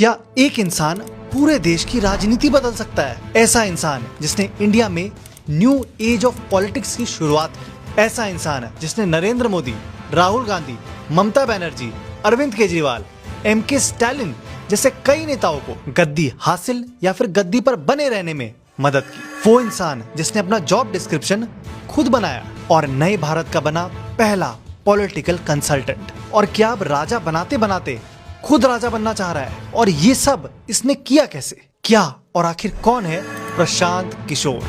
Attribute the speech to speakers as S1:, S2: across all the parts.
S1: क्या एक इंसान पूरे देश की राजनीति बदल सकता है? ऐसा इंसान जिसने इंडिया में न्यू एज ऑफ पॉलिटिक्स की शुरुआत की। ऐसा इंसान जिसने नरेंद्र मोदी, राहुल गांधी, ममता बनर्जी, अरविंद केजरीवाल, एमके स्टालिन जैसे कई नेताओं को गद्दी हासिल या फिर गद्दी पर बने रहने में मदद की। वो इंसान जिसने अपना जॉब डिस्क्रिप्शन खुद बनाया और नए भारत का बना पहला पॉलिटिकल कंसल्टेंट। और क्या अब राजा बनाते बनाते खुद राजा बनना चाह रहा है? और ये सब इसने किया कैसे? क्या और आखिर कौन है प्रशांत किशोर?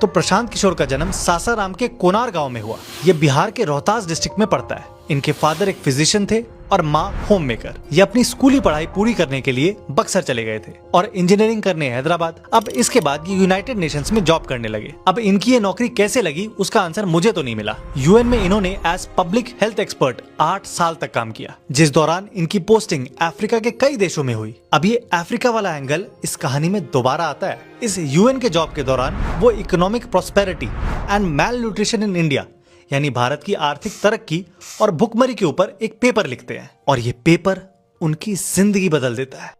S1: तो प्रशांत किशोर का जन्म सासाराम के कोनार गांव में हुआ। यह बिहार के रोहतास डिस्ट्रिक्ट में पड़ता है। इनके फादर एक फिजिशियन थे और माँ होम मेकर। ये अपनी स्कूली पढ़ाई पूरी करने के लिए बक्सर चले गए थे और इंजीनियरिंग करने हैदराबाद। अब इसके बाद ये यूनाइटेड नेशंस में जॉब करने लगे। अब इनकी ये नौकरी कैसे लगी उसका आंसर मुझे तो नहीं मिला। यूएन में इन्होंने एज पब्लिक हेल्थ एक्सपर्ट 8 साल तक काम किया, जिस दौरान इनकी पोस्टिंग अफ्रीका के कई देशों में हुई। अब ये अफ्रीका वाला एंगल इस कहानी में दोबारा आता है। इस यूएन के जॉब के दौरान वो economic prosperity and malnutrition in India यानी भारत की आर्थिक तरक्की और भुखमरी के ऊपर एक पेपर लिखते हैं और ये पेपर उनकी जिंदगी बदल देता है।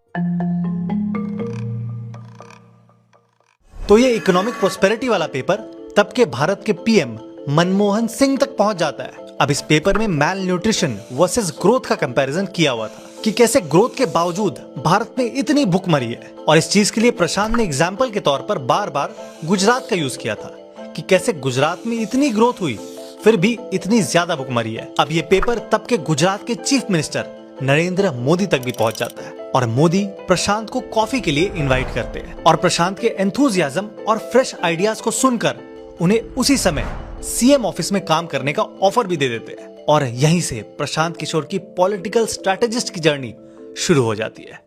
S1: तो ये इकोनॉमिक प्रोस्पेरिटी वाला पेपर तब के भारत के पीएम मनमोहन सिंह तक पहुंच जाता है। अब इस पेपर में मैल न्यूट्रिशन वर्सेस ग्रोथ का कंपैरिजन किया हुआ था कि कैसे ग्रोथ के बावजूद भारत में इतनी भुखमरी है। और इस चीज के लिए प्रशांत ने एग्जाम्पल के तौर पर बार बार गुजरात का यूज किया था कि कैसे गुजरात में इतनी ग्रोथ हुई फिर भी इतनी ज्यादा भुखमरी है। अब ये पेपर तब के गुजरात के चीफ मिनिस्टर नरेंद्र मोदी तक भी पहुंच जाता है और मोदी प्रशांत को कॉफी के लिए इनवाइट करते हैं और प्रशांत के एंथुजियाज्म और फ्रेश आइडियाज को सुनकर उन्हें उसी समय सीएम ऑफिस में काम करने का ऑफर भी दे देते हैं। और यहीं से प्रशांत किशोर की पॉलिटिकल स्ट्रैटेजिस्ट की जर्नी शुरू हो जाती है।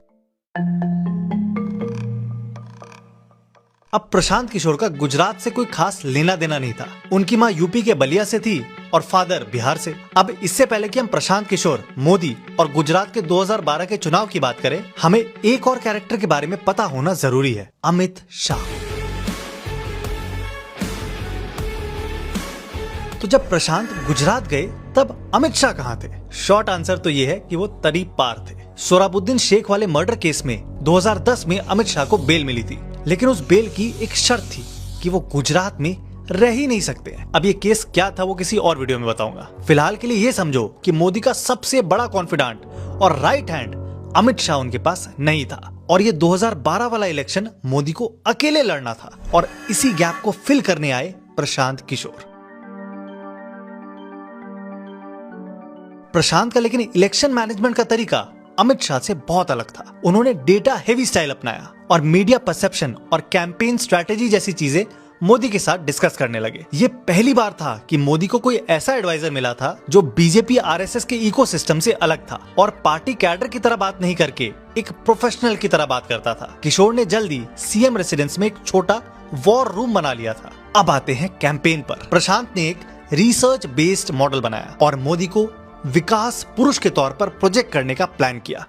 S1: अब प्रशांत किशोर का गुजरात से कोई खास लेना देना नहीं था। उनकी माँ यूपी के बलिया से थी और फादर बिहार से। अब इससे पहले कि हम प्रशांत किशोर, मोदी और गुजरात के 2012 के चुनाव की बात करें, हमें एक और कैरेक्टर के बारे में पता होना जरूरी है, अमित शाह। तो जब प्रशांत गुजरात गए तब अमित शाह कहाँ थे? शॉर्ट आंसर तो ये है कि वो तरीब पार थे। सोहराबुद्दीन शेख वाले मर्डर केस में 2010 में अमित शाह को बेल मिली थी, लेकिन उस बेल की एक शर्त थी कि वो गुजरात में रह ही नहीं सकते। अब ये केस क्या था वो किसी और वीडियो में बताऊंगा। फिलहाल के लिए ये समझो कि मोदी का सबसे बड़ा कॉन्फिडेंट और राइट हैंड अमित शाह उनके पास नहीं था और ये 2012 वाला इलेक्शन मोदी को अकेले लड़ना था और इसी गैप को फिल करने आए प्रशांत किशोर। प्रशांत का लेकिन इलेक्शन मैनेजमेंट का तरीका अमित शाह से बहुत अलग था। उन्होंने डेटा हेवी स्टाइल अपनाया और मीडिया परसेप्शन और कैंपेन स्ट्रैटेजी जैसी चीजें मोदी के साथ डिस्कस करने लगे। ये पहली बार था कि मोदी को कोई ऐसा एडवाइजर मिला था जो बीजेपी आरएसएस के इकोसिस्टम से अलग था और पार्टी कैडर की तरह बात नहीं करके एक प्रोफेशनल की तरह बात करता था। किशोर ने जल्दी सीएम रेसिडेंस में एक छोटा वॉर रूम बना लिया था। अब आते हैं कैंपेन पर। प्रशांत ने एक रिसर्च बेस्ड मॉडल बनाया और मोदी को विकास पुरुष के तौर पर प्रोजेक्ट करने का प्लान किया,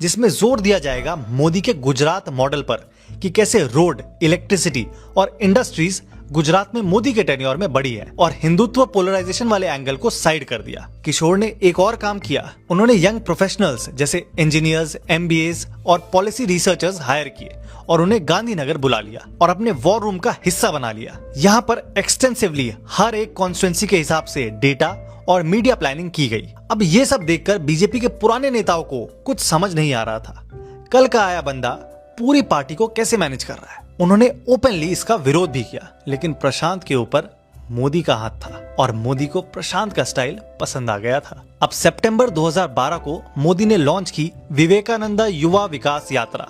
S1: जिसमें जोर दिया जाएगा मोदी के गुजरात मॉडल पर कि कैसे रोड, इलेक्ट्रिसिटी और इंडस्ट्रीज गुजरात में मोदी के टेन्योर में बढ़ी है और हिंदुत्व पोलराइजेशन वाले एंगल को साइड कर दिया। किशोर ने एक और काम किया। उन्होंने यंग प्रोफेशनल्स जैसे इंजीनियर्स, एमबीएस और पॉलिसी रिसर्चर्स हायर किए और उन्हें गांधीनगर बुला लिया और अपने वॉर रूम का हिस्सा बना लिया। यहाँ पर एक्सटेंसिवली हर एक कॉन्स्टिट्यूएंसी के हिसाब से डेटा और मीडिया प्लानिंग की गई। अब ये सब देखकर बीजेपी के पुराने नेताओं को कुछ समझ नहीं आ रहा था कल का आया बंदा पूरी पार्टी को कैसे मैनेज कर रहा है। उन्होंने ओपनली इसका विरोध भी किया, लेकिन प्रशांत के ऊपर मोदी का हाथ था और मोदी को प्रशांत का स्टाइल पसंद आ गया था। अब सितंबर 2012 को मोदी ने लॉन्च की विवेकानंदा युवा विकास यात्रा,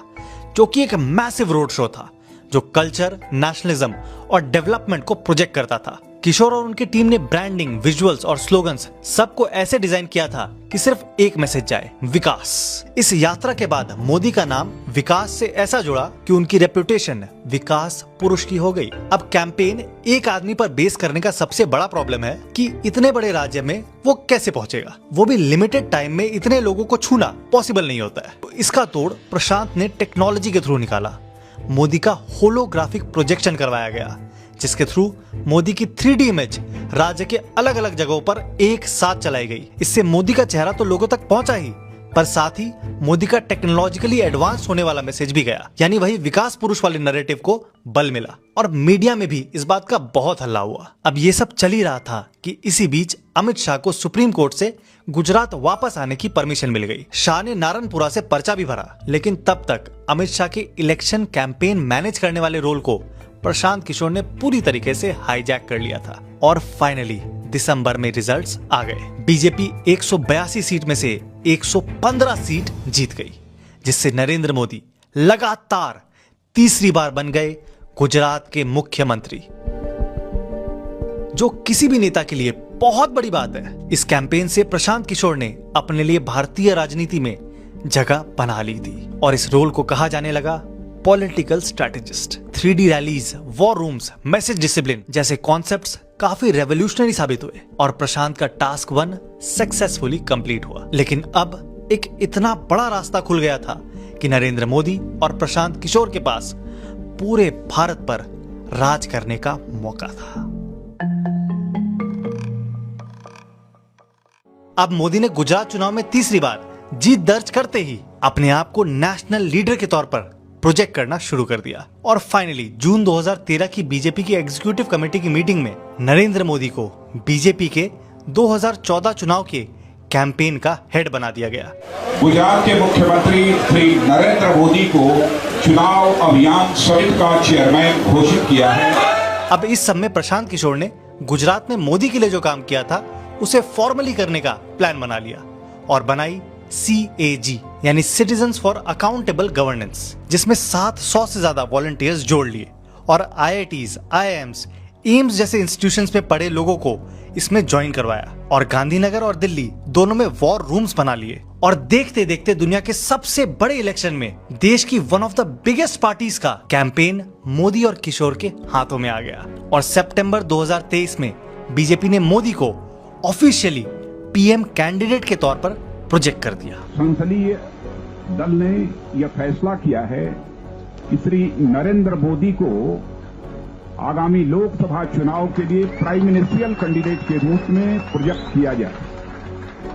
S1: जो कि एक मैसिव रोड शो था जो कल्चर, नेशनलिज्म और डेवलपमेंट को प्रोजेक्ट करता था। किशोर और उनकी टीम ने ब्रांडिंग, विजुअल्स और स्लोगन्स सबको ऐसे डिजाइन किया था कि सिर्फ एक मैसेज जाए, विकास। इस यात्रा के बाद मोदी का नाम विकास से ऐसा जुड़ा कि उनकी रेपुटेशन विकास पुरुष की हो गई। अब कैंपेन एक आदमी पर बेस करने का सबसे बड़ा प्रॉब्लम है कि इतने बड़े राज्य में वो कैसे पहुंचेगा, वो भी लिमिटेड टाइम में इतने लोगों को छूना पॉसिबल नहीं होता है। इसका तोड़ प्रशांत ने टेक्नोलॉजी के थ्रू निकाला। मोदी का होलोग्राफिक प्रोजेक्शन करवाया गया जिसके थ्रू मोदी की 3D इमेज राज्य के अलग अलग जगहों पर एक साथ चलाई गई। इससे मोदी का चेहरा तो लोगों तक पहुंचा ही, पर साथ ही मोदी का टेक्नोलॉजिकली एडवांस होने वाला मैसेज भी गया, यानी वही विकास पुरुष वाले नैरेटिव को बल मिला। और मीडिया में भी इस बात का बहुत हल्ला हुआ। अब ये सब चल ही रहा था कि इसी बीच अमित शाह को सुप्रीम कोर्ट से गुजरात वापस आने की परमिशन मिल गई। शाह ने नारनपुरा से पर्चा भी भरा, लेकिन तब तक अमित शाह के इलेक्शन कैंपेन मैनेज करने वाले रोल को प्रशांत किशोर ने पूरी तरीके से हाईजैक कर लिया था। और फाइनली दिसंबर में रिजल्ट्स आ गए। बीजेपी 182 सीट में से 115 सीट जीत गई, जिससे नरेंद्र मोदी लगातार तीसरी बार बन गए गुजरात के मुख्यमंत्री, जो किसी भी नेता के लिए बहुत बड़ी बात है। इस कैंपेन से प्रशांत किशोर ने अपने लिए भारतीय राजनीति में जगह बना ली थी और इस रोल को कहा जाने लगा political strategist. 3D rallies, war rooms, message discipline जैसे कॉन्सेप्ट्स काफी रेवोल्यूशनरी साबित हुए और प्रशांत का टास्क 1 सक्सेसफुली कंप्लीट हुआ। लेकिन अब एक इतना बड़ा रास्ता खुल गया था कि नरेंद्र मोदी और प्रशांत किशोर के पास पूरे भारत पर राज करने का मौका था। अब मोदी ने गुजरात चुनाव में तीसरी बार जीत दर्ज करते ही अपने आप को नेशनल लीडर के तौर पर प्रोजेक्ट करना शुरू कर दिया। और फाइनली जून 2013 की बीजेपी की एग्जीक्यूटिव कमेटी की मीटिंग में नरेंद्र मोदी को बीजेपी के 2014 चुनाव के कैंपेन का हेड बना दिया गया।
S2: गुजरात के मुख्यमंत्री श्री नरेंद्र मोदी को चुनाव अभियान समिति का चेयरमैन घोषित किया है।
S1: अब इस सब में प्रशांत किशोर ने गुजरात में मोदी के लिए जो काम किया था उसे फॉर्मली करने का प्लान बना लिया और बनाई CAG यानी सिटीजन्स फॉर अकाउंटेबल गवर्नेंस, जिसमें 700 से ज्यादा वॉलंटियर्स जोड़ लिए और IITs, IIMs, एम्स जैसे इंस्टीट्यूशंस में पढ़े लोगों को इसमें ज्वाइन करवाया और गांधीनगर और दिल्ली दोनों में वॉर रूम्स बना लिए। और देखते देखते दुनिया के सबसे बड़े इलेक्शन में देश की one of the biggest parties का कैंपेन मोदी और किशोर के हाथों में आ गया और सितंबर 2023 में बीजेपी ने मोदी को ऑफिशियली PM कैंडिडेट के तौर पर प्रोजेक्ट कर दिया।
S2: संसदीय दल ने यह फैसला किया है कि श्री नरेंद्र मोदी को आगामी लोकसभा चुनाव के लिए प्राइम मिनिस्ट्रियल कैंडिडेट के रूप में प्रोजेक्ट किया जाए।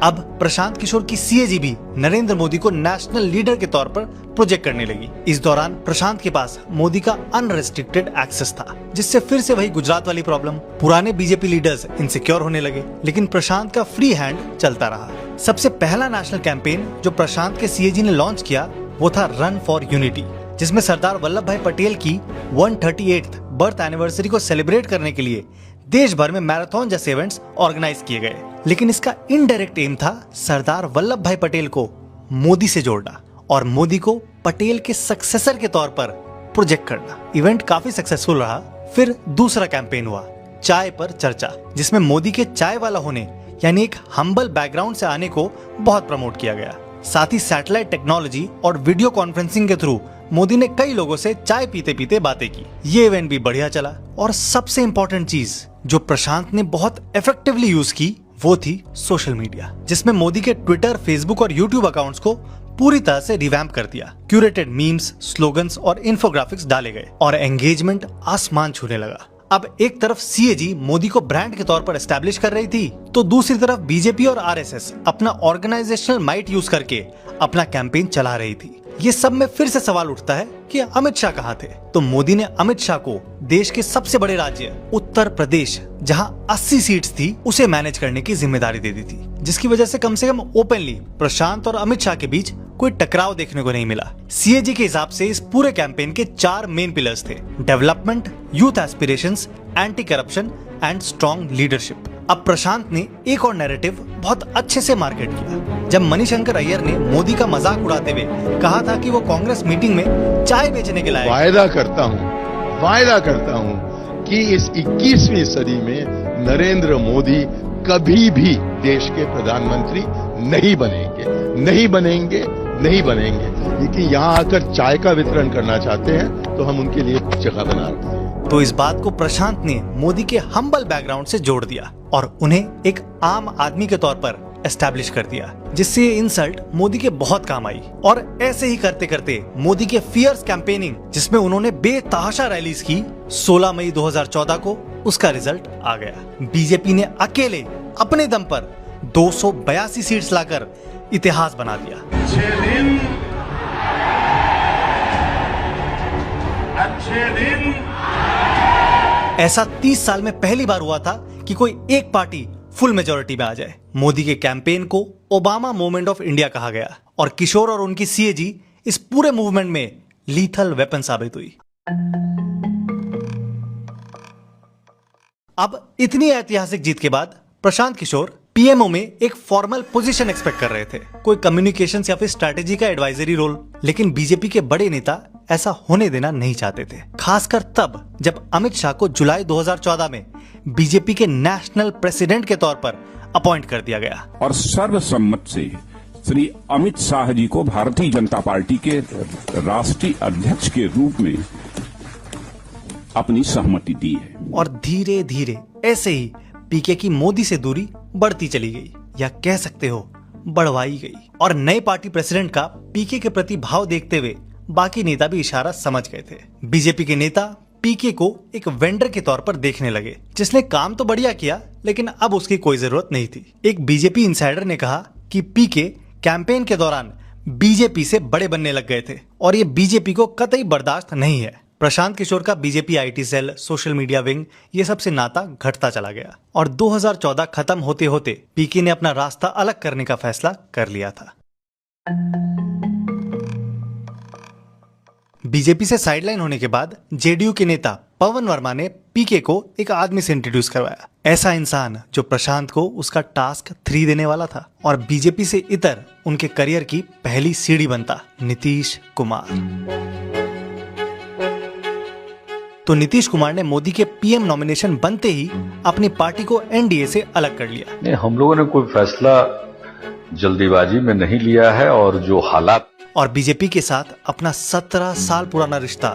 S1: अब प्रशांत किशोर की CAG भी नरेंद्र मोदी को नेशनल लीडर के तौर पर प्रोजेक्ट करने लगी। इस दौरान प्रशांत के पास मोदी का अनरेस्ट्रिक्टेड एक्सेस था, जिससे फिर से वही गुजरात वाली प्रॉब्लम, पुराने बीजेपी लीडर्स इनसिक्योर होने लगे, लेकिन प्रशांत का फ्री हैंड चलता रहा। सबसे पहला नेशनल कैंपेन जो प्रशांत के CAG ने लॉन्च किया वो था रन फॉर यूनिटी, जिसमें सरदार वल्लभ भाई पटेल की 138th बर्थ एनिवर्सरी को सेलिब्रेट करने के लिए देश भर में मैराथन जैसे इवेंट्स ऑर्गेनाइज किए गए। लेकिन इसका इनडायरेक्ट एम था सरदार वल्लभ भाई पटेल को मोदी से जोड़ना और मोदी को पटेल के सक्सेसर के तौर पर प्रोजेक्ट करना। इवेंट काफी सक्सेसफुल रहा। फिर दूसरा कैंपेन हुआ चाय पर चर्चा, जिसमें मोदी के चाय वाला होने यानी एक हम्बल बैकग्राउंड से आने को बहुत प्रमोट किया गया। साथ ही सैटेलाइट टेक्नोलॉजी और वीडियो कॉन्फ्रेंसिंग के थ्रू मोदी ने कई लोगों से चाय पीते पीते बातें की। ये इवेंट भी बढ़िया चला और सबसे इंपॉर्टेंट चीज जो प्रशांत ने बहुत इफेक्टिवली यूज की वो थी सोशल मीडिया, जिसमें मोदी के ट्विटर, फेसबुक और यूट्यूब अकाउंट्स को पूरी तरह से रिवैम्प कर दिया। क्यूरेटेड मीम्स, स्लोगन्स और इन्फोग्राफिक्स डाले गए और एंगेजमेंट आसमान छूने लगा। अब एक तरफ CAG मोदी को ब्रांड के तौर पर एस्टैब्लिश कर रही थी, तो दूसरी तरफ बीजेपी और RSS अपना ऑर्गेनाइजेशनल माइट यूज करके अपना कैंपेन चला रही थी। ये सब में फिर से सवाल उठता है कि अमित शाह कहाँ थे? तो मोदी ने अमित शाह को देश के सबसे बड़े राज्य उत्तर प्रदेश, जहां 80 सीट्स थी, उसे मैनेज करने की जिम्मेदारी दे दी थी, जिसकी वजह से कम ओपनली प्रशांत और अमित शाह के बीच कोई टकराव देखने को नहीं मिला। CAG के हिसाब से इस पूरे कैंपेन के 4 मेन पिलर्स थे: development, youth aspirations, anti corruption and strong leadership. अब प्रशांत ने एक और नैरेटिव बहुत अच्छे से मार्केट किया जब मणिशंकर अय्यर ने मोदी का मजाक उड़ाते हुए कहा था कि वो कांग्रेस मीटिंग में चाय बेचने के लायक।
S3: वायदा करता हूं कि इस 21वीं सदी में नरेंद्र मोदी कभी भी देश के प्रधानमंत्री नहीं बनेंगे। लेकिन यहाँ आकर चाय का वितरण करना चाहते हैं तो हम उनके लिए जगह बना रहे हैं।
S1: तो इस बात को प्रशांत ने मोदी के हम्बल बैकग्राउंड से जोड़ दिया और उन्हें एक आम आदमी के तौर पर एस्टैब्लिश कर दिया, जिससे ये इंसल्ट मोदी के बहुत काम आई। और ऐसे ही करते करते मोदी के फियर्स कैंपेनिंग, जिसमें उन्होंने बेतहाशा रैलीज की, 16 मई 2014 को उसका रिजल्ट आ गया। बीजेपी ने अकेले अपने दम पर 282 सीट्स लाकर इतिहास बना दिया। अच्छे दिन ऐसा 30 साल में पहली बार हुआ था कि कोई एक पार्टी फुल मेजोरिटी में आ जाए। मोदी के कैंपेन को ओबामा मूवमेंट ऑफ इंडिया कहा गया और किशोर और उनकी सीएजी इस पूरे मूवमेंट में लीथल वेपन साबित हुई। अब इतनी ऐतिहासिक जीत के बाद प्रशांत किशोर पीएमओ में एक फॉर्मल पोजीशन एक्सपेक्ट कर रहे थे, कोई कम्युनिकेशन या फिर स्ट्रैटेजी का एडवाइजरी रोल। लेकिन बीजेपी के बड़े नेता ऐसा होने देना नहीं चाहते थे, खासकर तब जब अमित शाह को जुलाई 2014 में बीजेपी के नेशनल प्रेसिडेंट के तौर पर अपॉइंट कर दिया गया
S2: और सर्वसम्मत से श्री अमित शाह जी को भारतीय जनता पार्टी के राष्ट्रीय अध्यक्ष के रूप में अपनी सहमति दी है।
S1: और धीरे धीरे ऐसे ही पीके की मोदी से दूरी बढ़ती चली गई, या कह सकते हो बढ़वाई गई। और नए पार्टी प्रेसिडेंट का पीके के प्रति भाव देखते हुए बाकी नेता भी इशारा समझ गए थे। बीजेपी के नेता पीके को एक वेंडर के तौर पर देखने लगे, जिसने काम तो बढ़िया किया लेकिन अब उसकी कोई जरूरत नहीं थी। एक बीजेपी इंसाइडर ने कहा कि पीके कैंपेन के दौरान बीजेपी से बड़े बनने लग गए थे और ये बीजेपी को कतई बर्दाश्त नहीं है। प्रशांत किशोर का BJP IT cell, social media wing, ये सबसे नाता घटता चला गया और 2014 खत्म होते होते पीके ने अपना रास्ता अलग करने का फैसला कर लिया था। बीजेपी से साइडलाइन होने के बाद जेडीयू के नेता पवन वर्मा ने पीके को एक आदमी से इंट्रोड्यूस करवाया, ऐसा इंसान जो प्रशांत को उसका टास्क 3 देने वाला था और बीजेपी से इतर उनके करियर की पहली सीढ़ी बनता, नीतीश कुमार। तो नीतीश कुमार ने मोदी के पीएम नॉमिनेशन बनते ही अपनी पार्टी को एनडीए से अलग कर लिया।
S4: नहीं, हम लोगों ने कोई फैसला जल्दीबाजी में नहीं लिया है और जो हालात
S1: और बीजेपी के साथ अपना 17 साल पुराना रिश्ता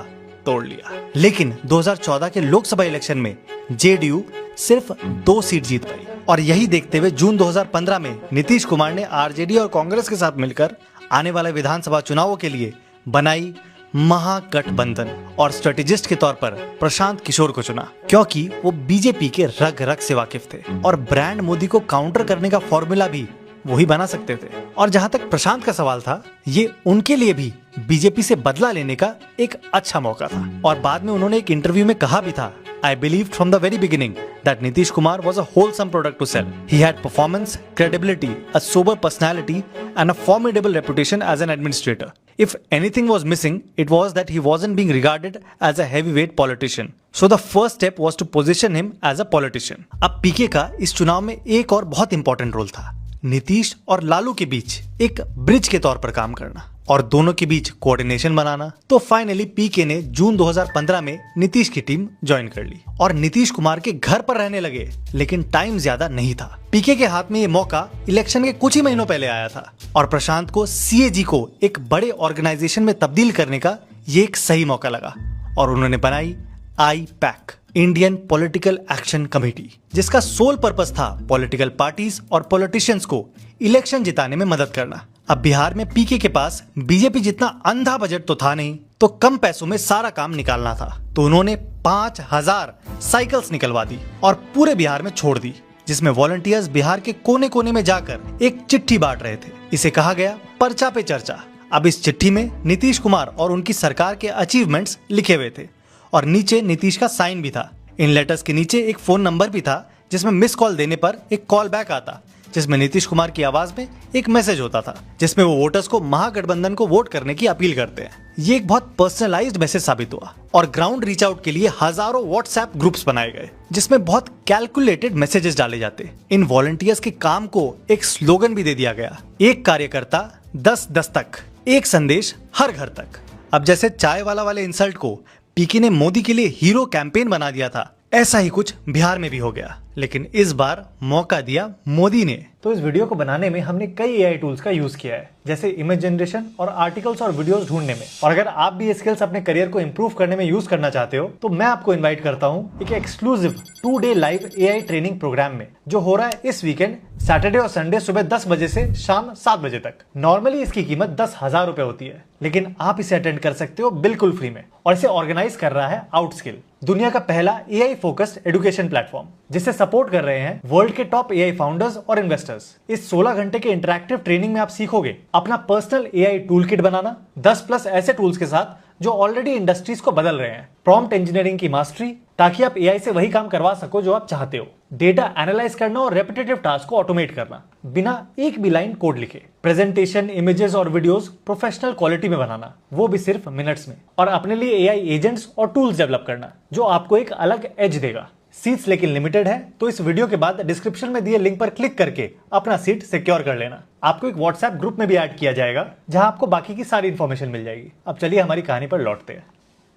S1: तोड़ लिया। लेकिन 2014 के लोकसभा इलेक्शन में जेडीयू सिर्फ 2 सीट जीत पाई और यही देखते हुए जून 2015 में नीतीश कुमार ने आरजेडी और कांग्रेस के साथ मिलकर आने वाले विधानसभा चुनावों के लिए बनाई महागठबंधन और स्ट्रेटेजिस्ट के तौर पर प्रशांत किशोर को चुना, क्योंकि वो बीजेपी के रग रग से वाकिफ थे और ब्रांड मोदी को काउंटर करने का फॉर्मूला भी वही बना सकते थे। और जहां तक प्रशांत का सवाल था, ये उनके लिए भी बीजेपी से बदला लेने का एक अच्छा मौका था। और बाद में उन्होंने एक इंटरव्यू में कहा भी था, I believed from the very beginning that Nitish Kumar was a wholesome product to sell. He had performance, credibility, a sober personality, and a formidable reputation as an administrator. If anything was missing, it was that he wasn't being regarded as a heavyweight politician. So the first step was to position him as a politician. अब पीके का इस चुनाव में एक और बहुत important role था, नीतीश और लालू के बीच एक ब्रिज के तौर पर काम करना और दोनों के बीच कोऑर्डिनेशन बनाना। तो फाइनली पीके ने जून 2015 में नीतीश की टीम ज्वाइन कर ली और नीतीश कुमार के घर पर रहने लगे। लेकिन टाइम ज्यादा नहीं था। पीके के हाथ में ये मौका इलेक्शन के कुछ ही महीनों पहले आया था और प्रशांत को सीएजी को एक बड़े ऑर्गेनाइजेशन में तब्दील करने का ये एक सही मौका लगा और उन्होंने बनाई IPAC, Indian political action committee, जिसका सोल पर्पस था पॉलिटिकल पार्टीज और पॉलिटिशियंस को इलेक्शन जिताने में मदद करना। अब बिहार में पीके के पास बीजेपी जितना अंधा बजट तो था नहीं, तो कम पैसों में सारा काम निकालना था। तो उन्होंने 5000 साइकिल्स निकलवा दी और पूरे बिहार में छोड़ दी, जिसमें वॉलंटियर्स बिहार के कोने कोने में जाकर एक चिट्ठी बांट रहे थे। इसे कहा गया पर्चा पे चर्चा। अब इस चिट्ठी में नीतीश कुमार और उनकी सरकार के अचीवमेंट्स लिखे हुए थे और नीचे नीतीश का साइन भी था। इन लेटर्स के नीचे एक फोन नंबर भी था, जिसमें मिस कॉल देने पर एक कॉल बैक आता, जिसमें नीतीश कुमार की आवाज में एक मैसेज होता था, जिसमें वो वोटर्स को महागठबंधन को वोट करने की अपील करते हैं। ये एक बहुत पर्सनलाइज्ड मैसेज साबित हुआ और ग्राउंड रीच आउट के लिए हजारों व्हाट्सएप ग्रुप्स बनाए गए, जिसमें बहुत कैलकुलेटेड मैसेजेस डाले जाते। इन वॉलंटियर्स के काम को एक स्लोगन भी दे दिया गया, एक कार्यकर्ता 10 दस्तक, एक संदेश हर घर तक। अब जैसे चाय वाले इंसल्ट को पीके ने मोदी के लिए हीरो कैंपेन बना दिया था, ऐसा ही कुछ बिहार में भी हो गया। लेकिन इस बार मौका दिया मोदी ने। तो इस वीडियो को बनाने में हमने कई एआई टूल्स का यूज किया है, जैसे इमेज जनरेशन और आर्टिकल्स और वीडियोस ढूंढने में। और अगर आप भी ये स्किल्स अपने करियर को इंप्रूव करने में यूज करना चाहते हो तो मैं आपको इनवाइट करता हूँ एक एक्सक्लूसिव 2-डे लाइव एआई ट्रेनिंग प्रोग्राम में, जो हो रहा है इस वीकेंड सैटरडे और संडे सुबह 10 बजे से शाम 7 बजे तक। नॉर्मली इसकी कीमत 10,000 रुपए होती है, लेकिन आप इसे अटेंड कर सकते हो बिल्कुल फ्री में। और इसे ऑर्गेनाइज कर रहा है आउटस्किल, दुनिया का पहला एआई फोकस्ड एजुकेशन प्लेटफॉर्म, जिसे सपोर्ट कर रहे हैं वर्ल्ड के टॉप एआई फाउंडर्स और इन्वेस्टर्स। इस 16 घंटे के इंटरैक्टिव ट्रेनिंग में आप सीखोगे अपना पर्सनल एआई टूल किट बनाना, 10+ ऐसे टूल्स के साथ जो ऑलरेडी इंडस्ट्रीज को बदल रहे हैं, प्रॉम्प्ट इंजीनियरिंग की मास्टरी ताकि आप एआई से वही काम करवा सको जो आप चाहते हो, डेटा एनालाइज करना और रेपिटेटिव टास्क को ऑटोमेट करना बिना एक भी लाइन कोड लिखे, प्रेजेंटेशन, इमेजेस और वीडियोस प्रोफेशनल क्वालिटी में बनाना, वो भी सिर्फ मिनट्स में, और अपने लिए एआई एजेंट्स और टूल्स डेवलप करना जो आपको एक अलग एज देगा। सीट्स लेकिन लिमिटेड है, तो इस वीडियो के बाद डिस्क्रिप्शन में दिए लिंक पर क्लिक करके अपना सीट सिक्योर कर लेना। आपको एक व्हाट्सएप ग्रुप में भी ऐड किया जाएगा जहां आपको बाकी की सारी इंफॉर्मेशन मिल जाएगी। अब चलिए हमारी कहानी पर लौटते हैं।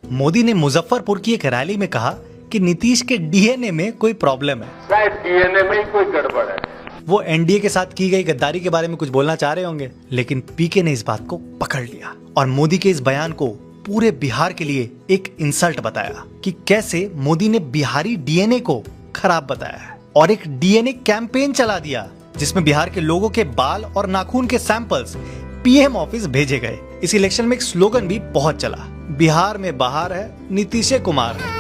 S1: मोदी ने मुजफ्फरपुर की एक रैली में कहा कि नीतीश के डीएनए में कोई प्रॉब्लम है,
S3: शायद डीएनए में ही कोई गड़बड़ है।
S1: वो एनडीए के साथ की गई गद्दारी के बारे में कुछ बोलना चाह रहे होंगे, लेकिन पीके ने इस बात को पकड़ लिया और मोदी के इस बयान को पूरे बिहार के लिए एक इंसल्ट बताया कि कैसे मोदी ने बिहारी डीएनए को खराब बताया है, और एक डीएनए कैंपेन चला दिया जिसमें बिहार के लोगों के बाल और नाखून के सैंपल्स पीएम ऑफिस भेजे गए। इस इलेक्शन में एक स्लोगन भी बहुत चला, बिहार में बहार है, नीतीश कुमार है।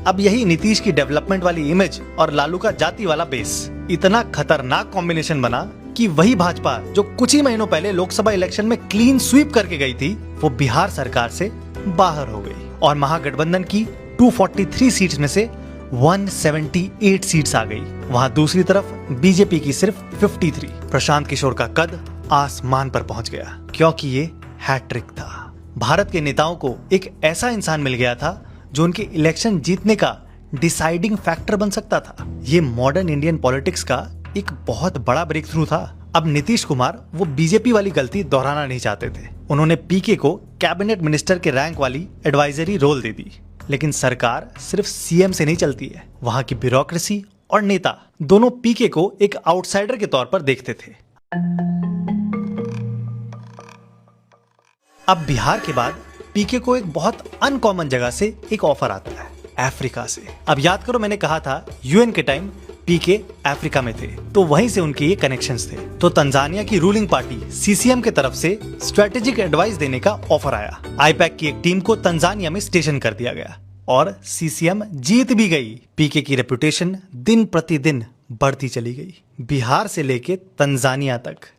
S1: अब यही नीतीश की डेवलपमेंट वाली इमेज और लालू का जाति वाला बेस इतना खतरनाक कॉम्बिनेशन बना कि वही भाजपा जो कुछ ही महीनों पहले लोकसभा इलेक्शन में क्लीन स्वीप करके गई थी, वो बिहार सरकार से बाहर हो गई और महागठबंधन की 243 सीट्स में से 178 सीट्स आ गई। वहां दूसरी तरफ बीजेपी की सिर्फ 53। प्रशांत किशोर का कद आसमान पर पहुंच गया, क्योंकि ये हैट्रिक था। भारत के नेताओं को एक ऐसा इंसान मिल गया था जो उनके इलेक्शन जीतने का डिसाइडिंग फैक्टर बन सकता था। ये मॉडर्न इंडियन पॉलिटिक्स का एक बहुत बड़ा ब्रेक थ्रू था। अब नीतीश कुमार वो बीजेपी वाली गलती दोहराना नहीं चाहते थे। उन्होंने पीके को कैबिनेट मिनिस्टर के रैंक वाली एडवाइजरी रोल दे दी, लेकिन सरकार सिर्फ सीएम से नहीं चलती है। वहां की ब्यूरोक्रेसी और नेता दोनों पीके को एक आउटसाइडर के तौर पर देखते थे। अब बिहार के बाद पीके को एक बहुत अनकॉमन जगह से एक ऑफर आता है, अफ्रीका से। अब याद करो, मैंने कहा था यूएन के टाइम पीके अफ्रीका में थे, तो वहीं से उनके ये कनेक्शंस थे। तो तंजानिया की रूलिंग पार्टी सीसीएम के तरफ से स्ट्रेटेजिक एडवाइस देने का ऑफर आया। आईपैक की एक टीम को तंजानिया में स्टेशन कर दिया गया और सीसीएम जीत भी गई। पीके की रेपुटेशन दिन प्रतिदिन बढ़ती चली गई, बिहार से लेके तंजानिया तक।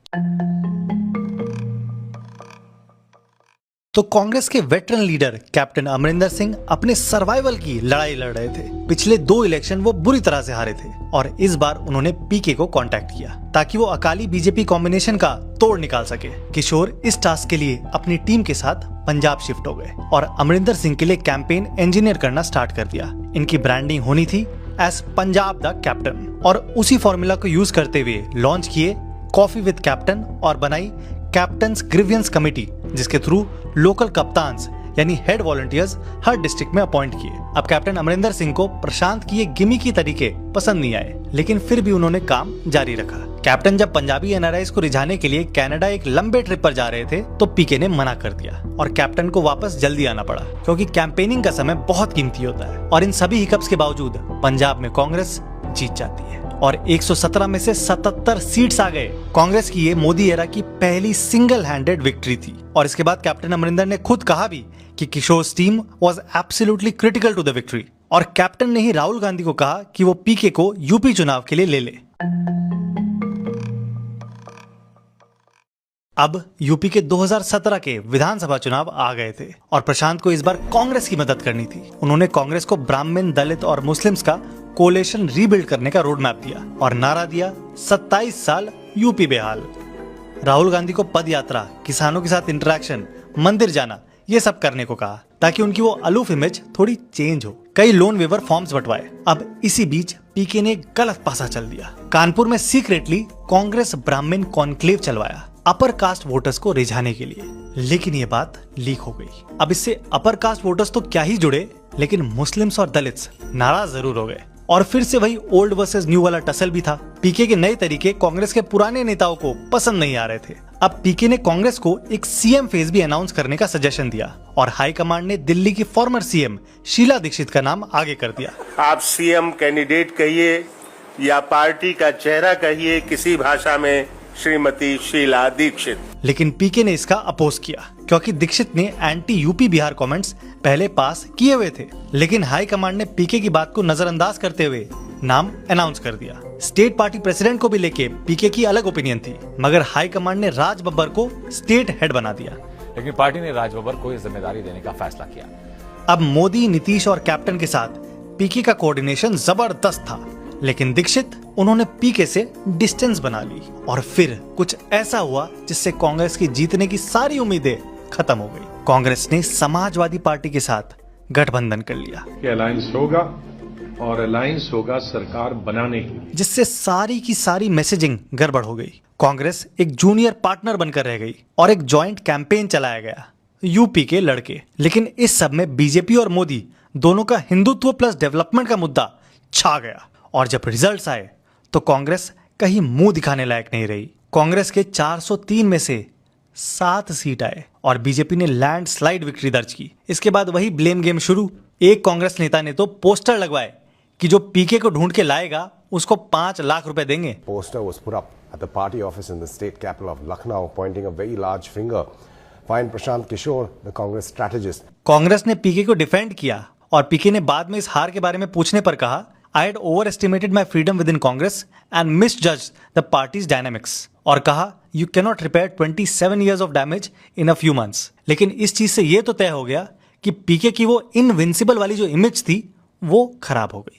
S1: तो कांग्रेस के veteran leader captain Amarinder Singh अपने सर्वाइवल की लड़ाई लड़ रहे थे। पिछले 2 इलेक्शन वो बुरी तरह से हारे थे और इस बार उन्होंने पीके को कांटेक्ट किया ताकि वो अकाली बीजेपी कॉम्बिनेशन का तोड़ निकाल सके। किशोर इस टास्क के लिए अपनी टीम के साथ पंजाब शिफ्ट हो गए और अमरिंदर सिंह के लिए कैंपेन इंजीनियर करना स्टार्ट कर दिया। इनकी ब्रांडिंग होनी थी एज पंजाब द कैप्टन, और उसी फॉर्मूला को यूज करते हुए लॉन्च किए कॉफी विद कैप्टन और बनाई कैप्टन्स ग्रीवियंस कमेटी, जिसके थ्रू लोकल कप्तान्स यानी हेड वॉलंटियर्स हर डिस्ट्रिक्ट में अपॉइंट किए। अब कैप्टन अमरिंदर सिंह को प्रशांत की ये गिमिकी तरीके पसंद नहीं आए, लेकिन फिर भी उन्होंने काम जारी रखा। कैप्टन जब पंजाबी एनआरआईज को रिझाने के लिए कनाडा एक लंबे ट्रिप पर जा रहे थे तो पीके ने मना कर दिया और कैप्टन को वापस जल्दी आना पड़ा, क्योंकि कैंपेनिंग का समय बहुत कीमती होता है। और इन सभी हिकअप्स के बावजूद पंजाब में कांग्रेस जीत जाती है और 117 में से 77 सीट्स आ गए। कांग्रेस की ये मोदी एरा की पहली सिंगल हैंडेड विक्ट्री थी। और इसके बाद कैप्टन अमरिंदर ने खुद कहा भी कि Kishore team was absolutely critical to the victory, और कैप्टन ने ही राहुल गांधी को कहा कि वो पीके को यूपी चुनाव के लिए ले ले। अब यूपी के 2017 के विधानसभा चुनाव आ गए थे और प्रशांत को इस बार कांग्रेस की मदद करनी थी। उन्होंने कांग्रेस को ब्राह्मण, दलित और मुस्लिम्स का कोलेशन रीबिल्ड करने का रोड मैप दिया और नारा दिया 27 साल यूपी बेहाल। राहुल गांधी को पद यात्रा, किसानों के साथ इंटरेक्शन, मंदिर जाना, ये सब करने को कहा ताकि उनकी वो अलूफ इमेज थोड़ी चेंज हो। कई लोन वेवर फॉर्म्स बंटवाए। अब इसी बीच पीके ने गलत पासा चल दिया। कानपुर में सीक्रेटली कांग्रेस ब्राह्मण कॉन्क्लेव चलवाया अपर कास्ट वोटर्स को रिझाने के लिए, लेकिन ये बात लीक हो गई। अब इससे अपर कास्ट वोटर्स तो क्या ही जुड़े, लेकिन मुस्लिम्स और दलित्स नाराज जरूर हो गए और फिर से वही ओल्ड वर्सेस न्यू वाला टसल भी था। पीके के नए तरीके कांग्रेस के पुराने नेताओं को पसंद नहीं आ रहे थे। अब पीके ने कांग्रेस को एक सीएम फेज भी अनाउंस करने का सजेशन दिया और हाई कमांड ने दिल्ली की फॉर्मर सीएम शीला दीक्षित का नाम आगे कर दिया।
S5: आप सीएम कैंडिडेट कहिए या पार्टी का चेहरा कहिए, किसी भाषा में श्रीमती शीला दीक्षित।
S1: लेकिन पीके ने इसका अपोज किया क्योंकि दीक्षित ने एंटी यूपी बिहार कमेंट्स पहले पास किए हुए थे। लेकिन हाई कमांड ने पीके की बात को नजरअंदाज करते हुए नाम अनाउंस कर दिया। स्टेट पार्टी प्रेसिडेंट को भी लेके पीके की अलग ओपिनियन थी, मगर हाई कमांड ने राज बब्बर को स्टेट हेड बना दिया।
S6: लेकिन पार्टी ने राज बब्बर को जिम्मेदारी देने का फैसला किया।
S1: अब मोदी, नीतीश और कैप्टन के साथ पीके का कोऑर्डिनेशन जबरदस्त था, लेकिन दीक्षित उन्होंने पीके से डिस्टेंस बना ली और फिर कुछ ऐसा हुआ जिससे कांग्रेस की जीतने की सारी उम्मीदें खत्म हो गई। कांग्रेस ने समाजवादी पार्टी के साथ गठबंधन कर लिया
S7: कि अलायंस होगा और अलायंस होगा सरकार बनाने की,
S1: जिससे सारी की सारी मैसेजिंग गड़बड़ हो गई। कांग्रेस एक जूनियर पार्टनर बनकर रह गई और एक जॉइंट कैंपेन चलाया गया यूपी के लड़के। लेकिन इस सब में बीजेपी और मोदी दोनों का हिंदुत्व प्लस डेवलपमेंट का मुद्दा छा गया और जब रिजल्ट्स आए तो कांग्रेस कहीं मुंह दिखाने लायक नहीं रही। कांग्रेस के 403 में से 7 सीट आए और बीजेपी ने लैंडस्लाइड विक्ट्री दर्ज की। इसके बाद वही ब्लेम गेम शुरू। एक कांग्रेस नेता ने तो पोस्टर लगवाए कि जो पीके को ढूंढ के लाएगा उसको 5 लाख रुपए देंगे।
S8: Poster was put up at the party office in the state capital of Lucknow, pointing a very large finger. Find Prashant Kishore, the Congress strategist.
S1: Congress ने पीके को डिफेंड किया और पीके ने बाद में इस हार के बारे में पूछने पर कहा, I had overestimated my freedom within Congress and misjudged the party's dynamics. और कहा, you cannot repair 27 years of damage in a few months. लेकिन इस चीज से ये तो तय हो गया कि पीके की वो इनविंसिबल वाली जो इमेज थी वो खराब हो गई।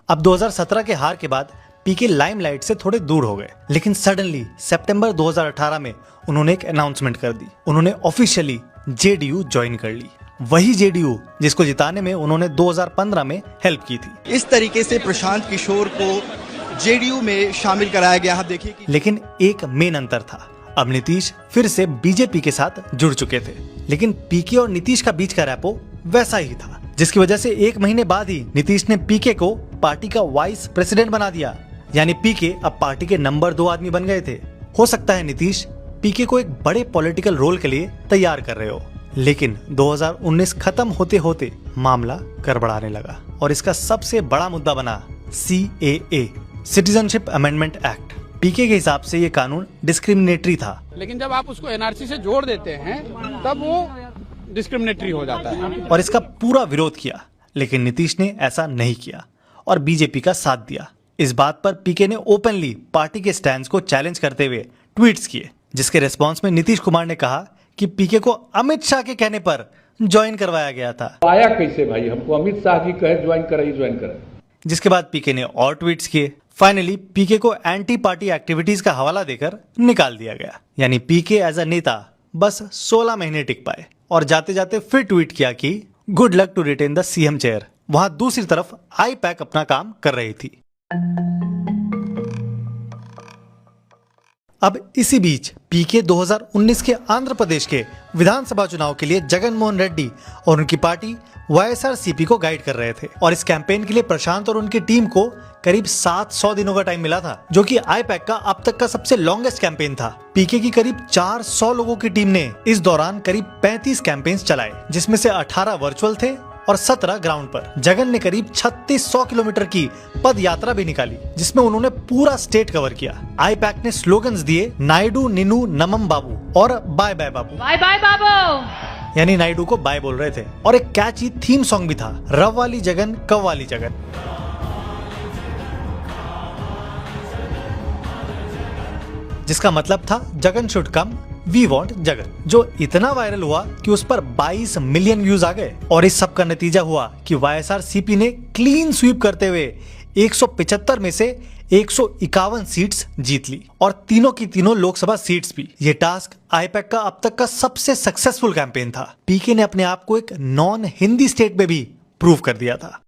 S1: अब 2017 के हार के बाद पीके लाइमलाइट से थोड़े दूर हो गए, लेकिन सडनली सितंबर 2018 में उन्होंने एक अनाउंसमेंट कर दी। उन्होंने ऑफिशियली जेडीयू ज्वाइन कर ली, वही जेडीयू जिसको जिताने में उन्होंने 2015 में हेल्प की थी।
S9: इस तरीके से प्रशांत किशोर को जेडीयू में शामिल कराया गया। आप देखिए कि
S1: लेकिन एक मेन अंतर था, अब नीतीश फिर से बीजेपी के साथ जुड़ चुके थे, लेकिन पीके और नीतीश का बीच का रैपो वैसा ही था, जिसकी वजह से 1 महीने बाद ही नीतीश ने पीके को पार्टी का वाइस प्रेसिडेंट बना दिया। यानी पीके अब पार्टी के नंबर 2 आदमी बन गए थे। हो सकता है नीतीश पीके को एक बड़े पॉलिटिकल रोल के लिए तैयार कर रहे हो, लेकिन 2019 खत्म होते होते मामला गड़बड़ाने लगा और इसका सबसे बड़ा मुद्दा बना CAA, सिटीजनशिप अमेंडमेंट एक्ट। पीके के हिसाब से ये कानून डिस्क्रिमिनेटरी था,
S10: लेकिन जब आप उसको एनआरसी से जोड़ देते हैं तब वो डिस्क्रिमिनेटरी हो जाता है
S1: और इसका पूरा विरोध किया। लेकिन नीतीश ने ऐसा नहीं किया और बीजेपी का साथ दिया। इस बात पर पीके ने ओपनली पार्टी के स्टैंड को चैलेंज करते हुए ट्वीट्स किए, जिसके रिस्पांस में नीतीश कुमार ने कहा कि पीके को अमित शाह के कहने पर ज्वाइन करवाया गया था।
S11: आया कैसे भाई, हमको अमित शाह जी कहे ज्वाइन करें।
S1: जिसके बाद पीके ने और ट्वीट्स किए। फाइनली पीके को एंटी पार्टी एक्टिविटीज का हवाला देकर निकाल दिया गया। यानी पीके एज अ नेता बस 16 महीने टिक पाए और जाते जाते फिर ट्वीट किया कि good luck to retain the CM chair. वहां दूसरी तरफ आईपैक अपना काम कर रही थी। अब इसी बीच पीके 2019 के आंध्र प्रदेश के विधानसभा चुनाव के लिए जगनमोहन रेड्डी और उनकी पार्टी YSRCP को गाइड कर रहे थे और इस कैंपेन के लिए प्रशांत और उनकी टीम को करीब 700 दिनों का टाइम मिला था, जो कि आईपैक का अब तक का सबसे लॉन्गेस्ट कैंपेन था। पीके की करीब 400 लोगों की टीम ने इस दौरान करीब 35 कैंपेन्स चलाए, जिसमें से 18 वर्चुअल थे और 17 ग्राउंड पर। जगन ने करीब 3600 किलोमीटर की पद यात्रा भी निकाली, जिसमें उन्होंने पूरा स्टेट कवर किया। आईपैक ने स्लोगन्स दिए, नायडू निनू नमम बाबू और बाय बाय बाबू।
S12: बाय बाय बाबू
S1: यानी नायडू को बाय बोल रहे थे और एक कैची थीम सॉन्ग भी था, रव वाली जगन कव वाली जगन। जिसका मतलब था Jagan should come, we want Jagan, जो इतना वायरल हुआ कि उस पर 22 मिलियन व्यूज आ गए। और इस सब का नतीजा हुआ कि YSRCP ने क्लीन स्वीप करते हुए 175 में से 151 सीट्स जीत ली और तीनों की तीनों लोकसभा सीट्स भी। ये टास्क आईपैक का अब तक का सबसे सक्सेसफुल कैंपेन था। पीके ने अपने आप को एक नॉन हिंदी स्टेट में भी प्रूव कर दिया था।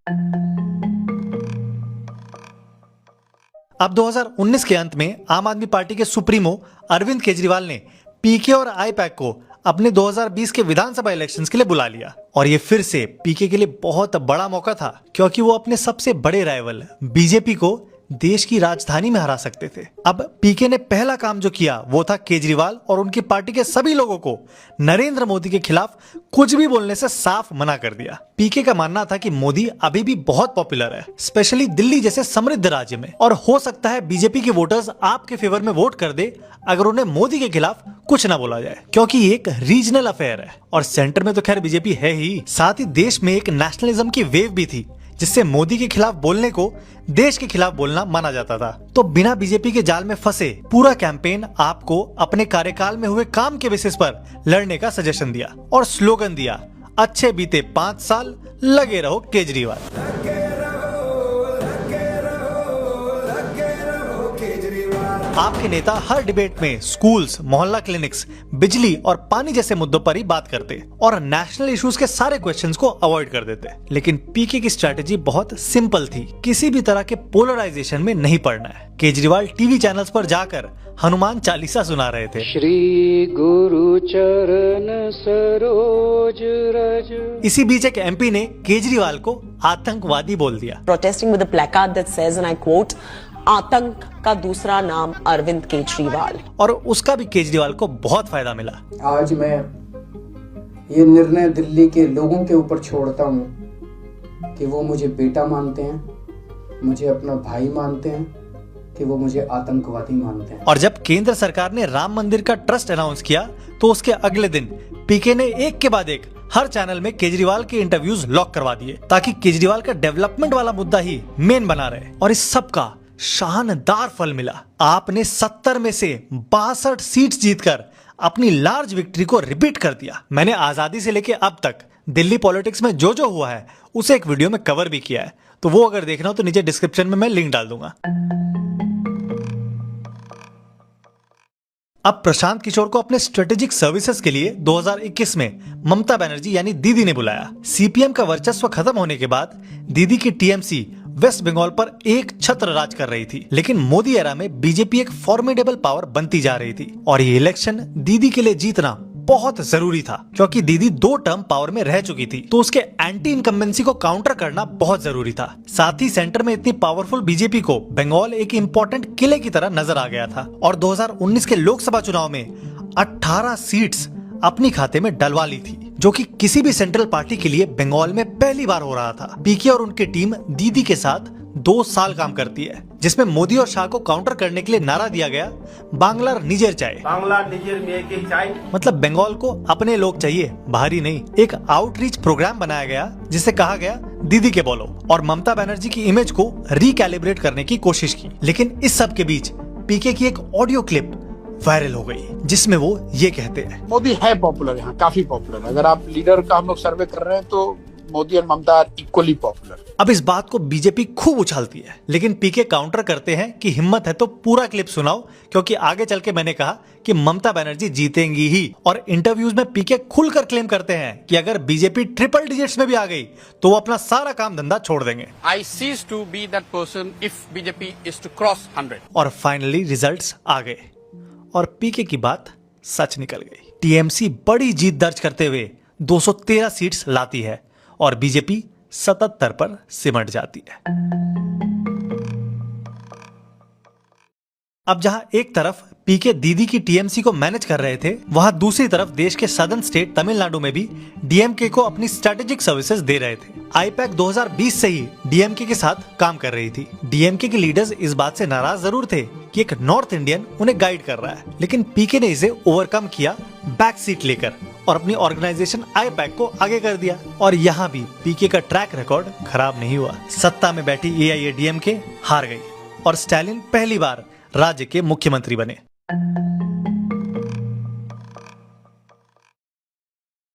S1: अब 2019 के अंत में आम आदमी पार्टी के सुप्रीमो अरविंद केजरीवाल ने पीके और आईपैक को अपने 2020 के विधानसभा इलेक्शंस के लिए बुला लिया। और ये फिर से पीके के लिए बहुत बड़ा मौका था, क्योंकि वो अपने सबसे बड़े राइवल बीजेपी को देश की राजधानी में हरा सकते थे। अब पीके ने पहला काम जो किया वो था केजरीवाल और उनकी पार्टी के सभी लोगों को नरेंद्र मोदी के खिलाफ कुछ भी बोलने से साफ मना कर दिया। पीके का मानना था कि मोदी अभी भी बहुत पॉपुलर है, स्पेशली दिल्ली जैसे समृद्ध राज्य में, और हो सकता है बीजेपी के वोटर्स आपके फेवर में वोट कर दे अगर उन्हें मोदी के खिलाफ कुछ ना बोला जाए, क्योंकि ये एक रीजनल अफेयर है और सेंटर में तो खैर बीजेपी है ही। साथ ही देश में एक नेशनलिज्म की वेव भी थी, जिससे मोदी के खिलाफ बोलने को देश के खिलाफ बोलना माना जाता था। तो बिना बीजेपी के जाल में फंसे पूरा कैंपेन आपको अपने कार्यकाल में हुए काम के बेसिस पर लड़ने का सजेशन दिया और स्लोगन दिया, अच्छे बीते 5 साल लगे रहो केजरीवाल। आपके नेता हर डिबेट में स्कूल्स, मोहल्ला क्लिनिक्स, बिजली और पानी जैसे मुद्दों पर ही बात करते और नेशनल इश्यूज के सारे क्वेश्चंस को अवॉइड कर देते। लेकिन पीके की स्ट्रेटेजी बहुत सिंपल थी, किसी भी तरह के पोलराइजेशन में नहीं पड़ना है। केजरीवाल टीवी चैनल्स पर जाकर हनुमान चालीसा सुना रहे थे।
S12: श्री गुरु चरण सरोज रज।
S1: इसी बीच एक एमपी ने केजरीवाल को आतंकवादी बोल दिया।
S13: Protesting with a placard that says, and I quote, आतंक का दूसरा नाम अरविंद केजरीवाल।
S1: और उसका भी केजरीवाल को बहुत फायदा मिला।
S14: आज मैं ये निर्णय दिल्ली के लोगों के ऊपर छोड़ता हूँ कि वो मुझे बेटा मानते हैं, मुझे अपना भाई मानते हैं, कि वो मुझे आतंकवादी मानते हैं।
S1: और जब केंद्र सरकार ने राम मंदिर का ट्रस्ट अनाउंस किया तो उसके अगले दिन पीके ने एक के बाद एक हर चैनल में केजरीवाल के इंटरव्यूज लॉक करवा दिए, ताकि केजरीवाल का डेवलपमेंट वाला मुद्दा ही मेन बना रहे। और इस सब का शानदार फल मिला। आपने 70 में से 62 सीट्स जीतकर अपनी लार्ज विक्ट्री को रिपीट कर दिया। मैंने आजादी से लेके अब तक दिल्ली पॉलिटिक्स में जो जो हुआ है उसे एक वीडियो में कवर भी किया है, तो वो अगर देखना हो तो नीचे डिस्क्रिप्शन में मैं लिंक डाल दूंगा। अब प्रशांत किशोर को अपने स्ट्रेटेजिक सर्विसेज के लिए 2021 में ममता बनर्जी यानी दीदी ने बुलाया। सीपीएम का वर्चस्व खत्म होने के बाद दीदी की टीएमसी वेस्ट बंगाल पर एक छत्र राज कर रही थी, लेकिन मोदी एरा में बीजेपी एक फॉर्मिडेबल पावर बनती जा रही थी और ये इलेक्शन दीदी के लिए जीतना बहुत जरूरी था, क्योंकि दीदी 2 टर्म पावर में रह चुकी थी, तो उसके एंटी इनकम्बेंसी को काउंटर करना बहुत जरूरी था। साथ ही सेंटर में इतनी पावरफुल बीजेपी को बंगाल एक इम्पोर्टेंट किले की तरह नजर आ गया था और 2019 के लोकसभा चुनाव में 18 सीट्स अपनी खाते में डलवा ली थी, जो कि किसी भी सेंट्रल पार्टी के लिए बंगाल में पहली बार हो रहा था। पीके और उनकी टीम दीदी के साथ 2 साल काम करती है, जिसमें मोदी और शाह को काउंटर करने के लिए नारा दिया गया, बांग्लार निजेर चाय।
S5: बांग्ला निजेर में एक ही चाय।
S1: मतलब बंगाल को अपने लोग चाहिए, बाहरी नहीं। एक आउटरीच प्रोग्राम बनाया गया जिसे कहा गया दीदी के बोलो, और ममता बनर्जी की इमेज को रिकैलिब्रेट करने की कोशिश की। लेकिन इस सब के बीच पीके की एक ऑडियो क्लिप वायरल हो गई, जिसमें वो ये कहते हैं,
S10: मोदी है पॉपुलर, यहाँ काफी पॉपुलर। अगर आप लीडर का हम लोग सर्वे कर रहे हैं तो मोदी और ममता इक्वली पॉपुलर।
S1: अब इस बात को बीजेपी खूब उछालती है, लेकिन पीके काउंटर करते हैं कि हिम्मत है तो पूरा क्लिप सुनाओ, क्योंकि आगे चल के मैंने कहा कि ममता बनर्जी जीतेंगी ही। और इंटरव्यूज में पीके खुलकर क्लेम करते हैं कि अगर बीजेपी ट्रिपल डिजिट्स में भी आ गई तो वो अपना सारा काम धंधा छोड़ देंगे।
S10: I cease to be that person if BJP is to cross 100।
S1: और फाइनली रिजल्ट्स आ गए और पीके की बात सच निकल गई। टीएमसी बड़ी जीत दर्ज करते हुए 213 सीट्स लाती है और बीजेपी 77 पर सिमट जाती है। अब जहां एक तरफ पीके दीदी की टीएमसी को मैनेज कर रहे थे, वहां दूसरी तरफ देश के सदर्न स्टेट तमिलनाडु में भी डीएमके को अपनी स्ट्रेटेजिक सर्विसेज दे रहे थे। आईपैक 2020 से ही डीएमके के साथ काम कर रही थी। डीएमके के लीडर्स इस बात से नाराज जरूर थे कि एक नॉर्थ इंडियन उन्हें गाइड कर रहा है, लेकिन पीके ने इसे ओवरकम किया बैक सीट लेकर और अपनी ऑर्गेनाइजेशन आईपैक को आगे कर दिया। और यहाँ भी पीके का ट्रैक रिकॉर्ड खराब नहीं हुआ। सत्ता में बैठी एआईएडीएमके हार गई और स्टालिन पहली बार राज्य के मुख्यमंत्री बने।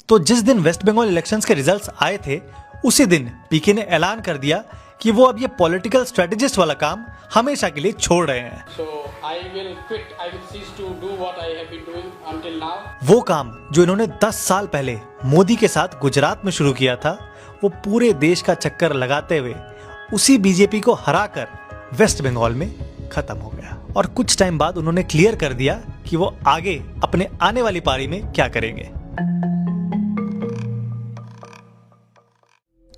S1: तो जिस दिन वेस्ट बंगाल इलेक्शंस के रिजल्ट्स आए थे, उसी दिन पीके ने ऐलान कर दिया कि वो अब ये पॉलिटिकल स्ट्रेटेजिस्ट वाला काम हमेशा के लिए छोड़ रहे हैं। वो काम जो इन्होंने 10 साल पहले मोदी के साथ गुजरात में शुरू किया था, वो पूरे देश का चक्कर लगाते हुए उसी बीजेपी को हराकर वेस्ट बंगाल में खत्म हो गया। और कुछ टाइम बाद उन्होंने क्लियर कर दिया कि वो आगे अपने आने वाली पारी में क्या करेंगे।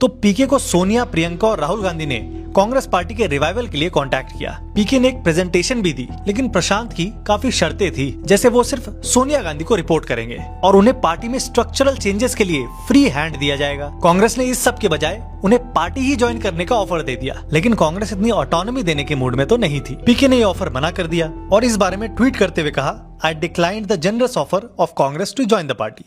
S1: तो पीके को सोनिया, प्रियंका और राहुल गांधी ने कांग्रेस पार्टी के रिवाइवल के लिए कांटेक्ट किया। पीके ने एक प्रेजेंटेशन भी दी, लेकिन प्रशांत की काफी शर्तें थी, जैसे वो सिर्फ सोनिया गांधी को रिपोर्ट करेंगे और उन्हें पार्टी में स्ट्रक्चरल चेंजेस के लिए फ्री हैंड दिया जाएगा। कांग्रेस ने इस सब के बजाय उन्हें पार्टी ही ज्वाइन करने का ऑफर दे दिया, लेकिन कांग्रेस इतनी ऑटोनॉमी देने के मूड में तो नहीं थी। पीके ने ये ऑफर मना कर दिया और इस बारे में ट्वीट करते हुए कहा, I declined the generous offer of Congress to join the party.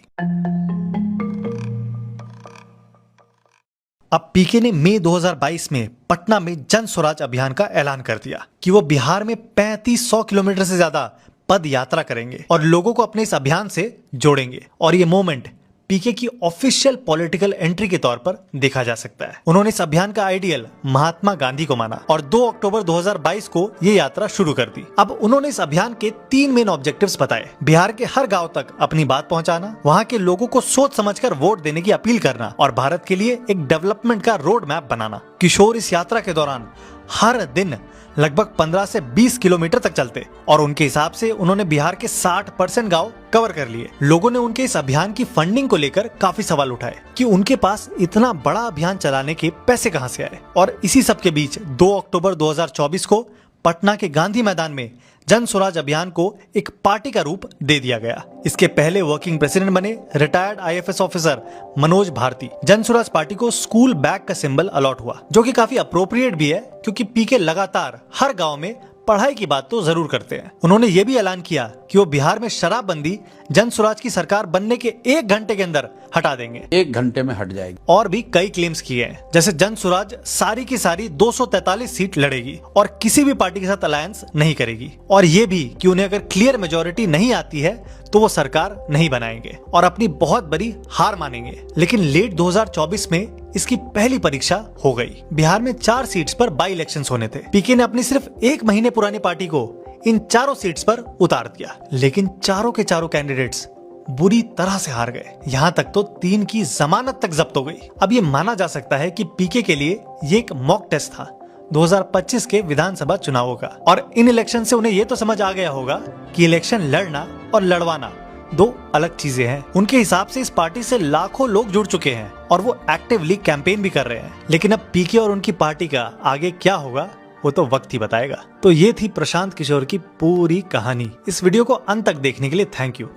S1: अब पीके ने मई 2022 में पटना में जन स्वराज अभियान का ऐलान कर दिया कि वो बिहार में 3500 किलोमीटर से ज्यादा पद यात्रा करेंगे और लोगों को अपने इस अभियान से जोड़ेंगे। और ये मोमेंट पीके की ऑफिशियल पॉलिटिकल एंट्री के तौर पर देखा जा सकता है। उन्होंने इस अभियान का आइडियल महात्मा गांधी को माना और 2 अक्टूबर 2022 को ये यात्रा शुरू कर दी। अब उन्होंने इस अभियान के 3 मेन ऑब्जेक्टिव्स बताए। बिहार के हर गांव तक अपनी बात पहुंचाना, वहां के लोगों को सोच समझकर वोट देने की अपील करना और भारत के लिए एक डेवलपमेंट का रोड मैप बनाना। किशोर इस यात्रा के दौरान हर दिन लगभग 15 से 20 किलोमीटर तक चलते और उनके हिसाब से उन्होंने बिहार के 60% गांव कवर कर लिए। लोगों ने उनके इस अभियान की फंडिंग को लेकर काफी सवाल उठाए कि उनके पास इतना बड़ा अभियान चलाने के पैसे कहां से आए। और इसी सब के बीच 2 अक्टूबर 2024 को पटना के गांधी मैदान में जन स्वराज अभियान को एक पार्टी का रूप दे दिया गया। इसके पहले वर्किंग प्रेसिडेंट बने retired IFS officer Manoj Bharti. Jan Swaraj party को स्कूल बैग का सिंबल अलॉट हुआ, जो कि काफी अप्रोप्रिएट भी है क्योंकि पीके लगातार हर गांव में पढ़ाई की बात तो जरूर करते हैं। उन्होंने ये भी ऐलान किया कि वो बिहार में शराबबंदी जन स्वराज की सरकार बनने के 1 घंटे के अंदर हटा देंगे।
S11: 1 घंटे में हट जाएगी।
S1: और भी कई क्लेम्स किए हैं, जैसे जन स्वराज सारी की सारी 243 सीट लड़ेगी और किसी भी पार्टी के साथ अलायंस नहीं करेगी। और ये भी कि उन्हें अगर क्लियर मेजोरिटी नहीं आती है तो वो सरकार नहीं बनाएंगे और अपनी बहुत बड़ी हार मानेंगे। लेकिन लेट 2024 में इसकी पहली परीक्षा हो गई। बिहार में 4 सीट्स पर बाई इलेक्शंस होने थे। पीके ने अपनी सिर्फ 1 महीने पुरानी पार्टी को इन 4 सीट्स पर उतार दिया, लेकिन चारों के चारों कैंडिडेट्स बुरी तरह से हार गए। यहाँ तक तो 3 की जमानत तक जब्त हो गई। अब ये माना जा सकता है कि पीके के लिए ये एक मॉक टेस्ट था 2025 के विधानसभा चुनावों का। और इन इलेक्शन से उन्हें ये तो समझ आ गया होगा कि इलेक्शन लड़ना और लड़वाना 2 अलग चीजें हैं। उनके हिसाब से इस पार्टी से लाखों लोग जुड़ चुके हैं और वो एक्टिवली कैंपेन भी कर रहे हैं। लेकिन अब पीके और उनकी पार्टी का आगे क्या होगा वो तो वक्त ही बताएगा। तो ये थी प्रशांत किशोर की पूरी कहानी। इस वीडियो को अंत तक देखने के लिए थैंक यू।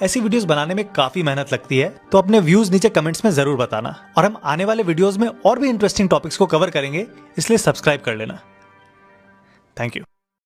S1: ऐसी वीडियोस बनाने में काफी मेहनत लगती है, तो अपने व्यूज नीचे कमेंट्स में जरूर बताना। और हम आने वाले वीडियोस में और भी इंटरेस्टिंग टॉपिक्स को कवर करेंगे, इसलिए सब्सक्राइब कर लेना। Thank you.